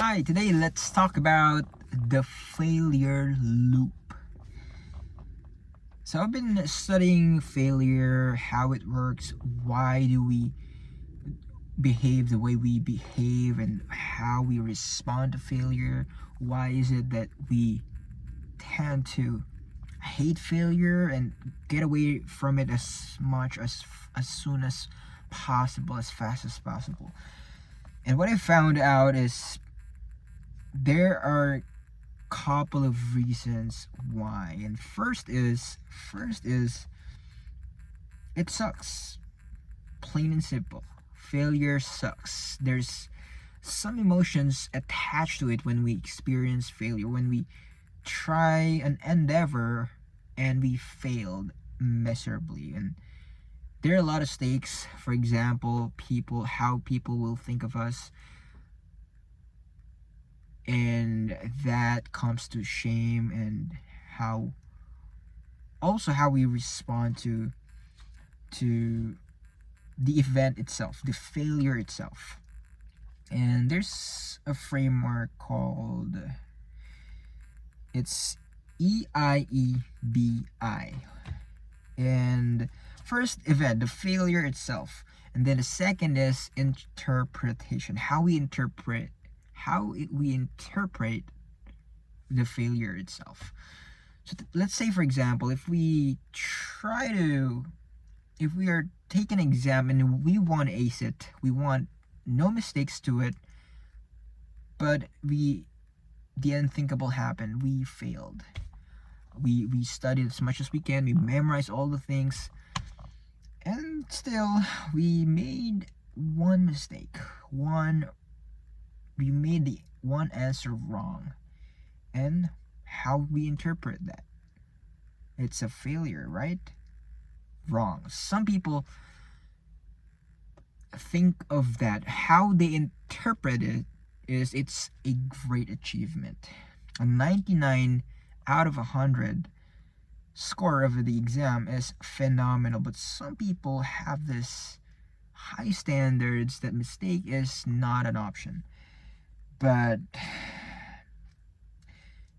Hi, today let's talk about the failure loop. So I've been studying failure, how it works, why do we behave the way we behave, and how we respond to failure. Why is it that we tend to hate failure and get away from it as soon as possible, as fast as possible? And what I found out is there are couple of reasons why. And first is it sucks. Plain and simple. Failure sucks. There's some emotions attached to it when we experience failure, when we try an endeavor and we failed miserably. And there are a lot of stakes. For example, how people will think of us, and that comes to shame, and how how we respond to the event itself, the failure itself. And there's a framework called, it's EIEBI. And first, event, the failure itself, and then the second is interpretation, how we interpret the failure itself. So let's say, for example, if we are taking an exam and we want to ace it, we want no mistakes to it, but the unthinkable happened. We failed. We studied as much as we can. We memorized all the things, and still we made one mistake. We made the one answer wrong, and how we interpret that. It's a failure, right? Wrong. Some people think of that, how they interpret it is it's a great achievement. A 99 out of 100 score of the exam is phenomenal, but some people have this high standards that mistake is not an option. But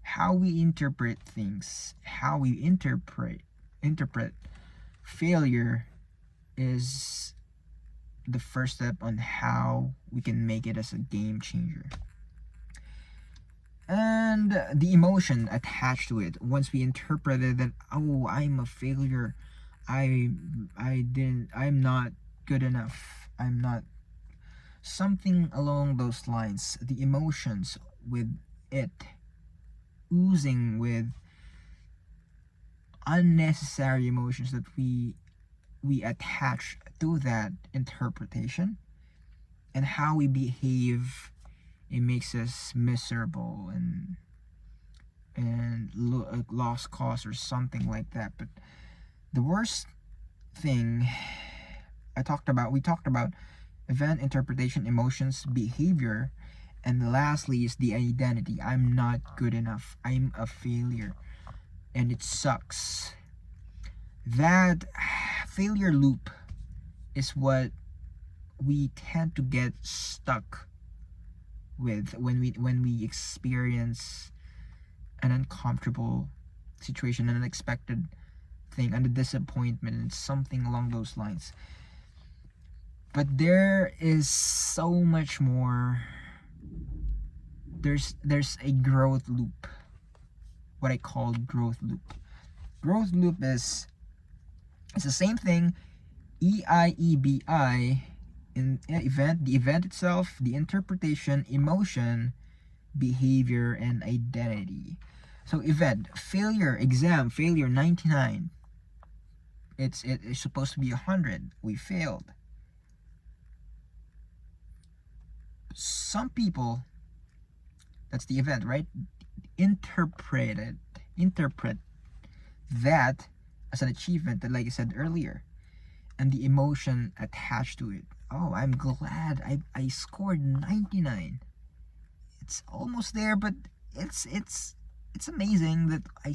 how we interpret things, how we interpret failure is the first step on how we can make it as a game changer. And the emotion attached to it, once we interpreted that, oh, I'm a failure, I'm not good enough, I'm not, something along those lines, the emotions with it oozing with unnecessary emotions that we attach to that interpretation, and how we behave, it makes us miserable and lost cause or something like that. But the worst thing we talked about event, interpretation, emotions, behavior, and lastly is the identity. I'm not good enough, I'm a failure, and it sucks. That failure loop is what we tend to get stuck with when we experience an uncomfortable situation, an unexpected thing, and a disappointment, and something along those lines. But there is so much more. There's a growth loop, what I call growth loop. Growth loop is it's the same thing, EIEBI, in event, the event itself, the interpretation, emotion, behavior, and identity. So event, failure, exam, failure, 99. It's supposed to be 100. We failed. Some people, that's the event, right? Interpret that as an achievement, that, like I said earlier, and the emotion attached to it. Oh, I'm glad I scored 99. It's almost there, but it's amazing that I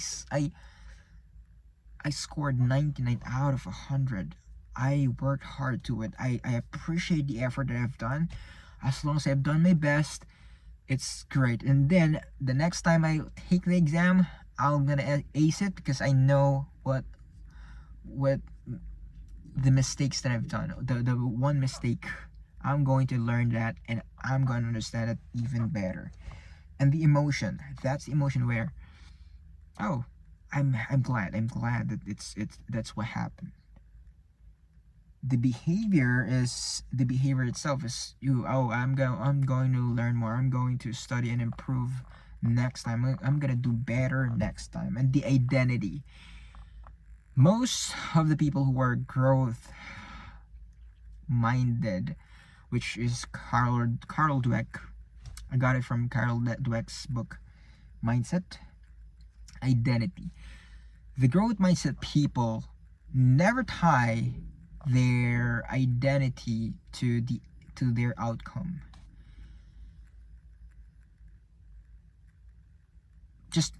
scored 99 out of 100. I worked hard to it. I appreciate the effort that I've done. As long as I've done my best, it's great. And then the next time I take the exam, I'm gonna ace it because I know what the mistakes that I've done. The one mistake, I'm going to learn that, and I'm going to understand it even better. And the emotion, that's the emotion where, oh, I'm glad that it's that's what happened. The behavior itself is you. Oh, I'm going to learn more. I'm going to study and improve next time. I'm gonna do better next time. And the identity, most of the people who are growth minded, which is Carol Dweck. I got it from Carol Dweck's book Mindset. Identity, the growth mindset people never tie their identity to their outcome.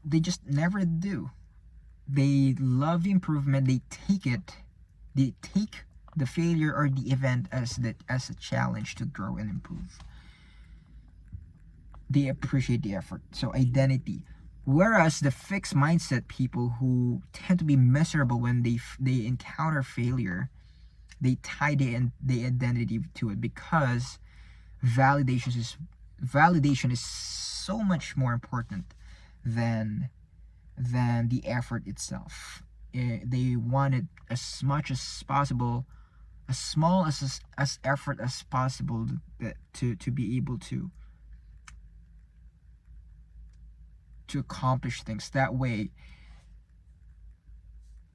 They just never do. They love the improvement. They take the failure or the event as a challenge to grow and improve. They appreciate the effort. So identity. Whereas the fixed mindset people who tend to be miserable when they encounter failure, they tie the identity to it because validation is so much more important than the effort itself. They want it as much as possible, as small as effort as possible, to be able to accomplish things. That way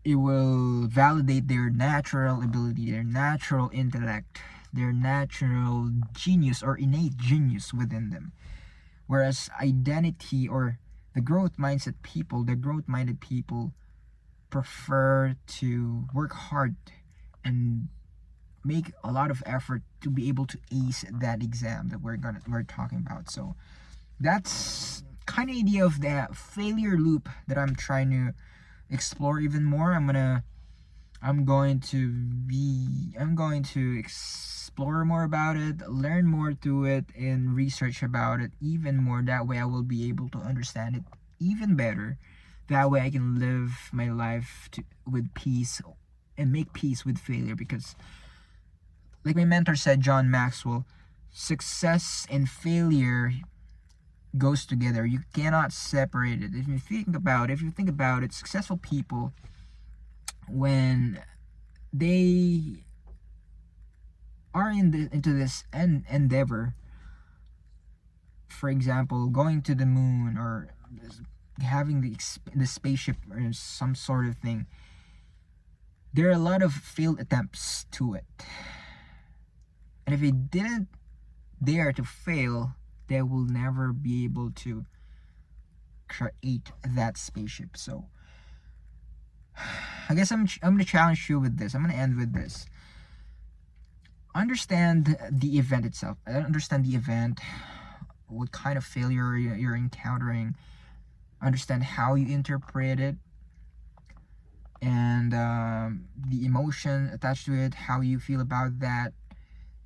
it will validate their natural ability, their natural intellect, their natural genius or innate genius within them. Whereas identity or the growth minded people prefer to work hard and make a lot of effort to be able to ace that exam that we're talking about. So that's kind of idea of the failure loop that I'm trying to explore even more. I'm going to explore more about it, learn more through it, and research about it even more. That way I will be able to understand it even better. That way I can live my life with peace and make peace with failure, because like my mentor said, John Maxwell, success and failure goes together. You cannot separate it. If you think about it, successful people, when they are into this endeavor, for example, going to the moon or having the spaceship or some sort of thing, there are a lot of failed attempts to it. And if they didn't dare to fail, they will never be able to create that spaceship. So I guess I'm gonna challenge you with this. I'm gonna end with this. Understand the event itself. Understand the event, what kind of failure you're encountering. Understand how you interpret it, and the emotion attached to it, how you feel about that,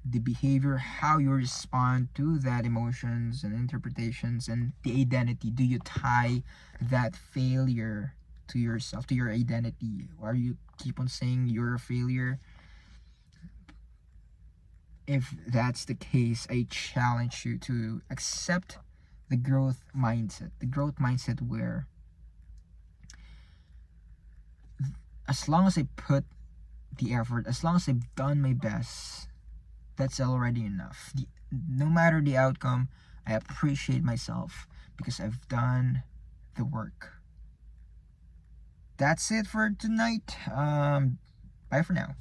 the behavior, how you respond to that emotions and interpretations, and the identity. Do you tie that failure to yourself, to your identity? Or you keep on saying you're a failure? If that's the case, I challenge you to accept the growth mindset. The growth mindset where as long as I put the effort, as long as I've done my best, that's already enough. No matter the outcome, I appreciate myself because I've done the work. That's it for tonight. Bye for now.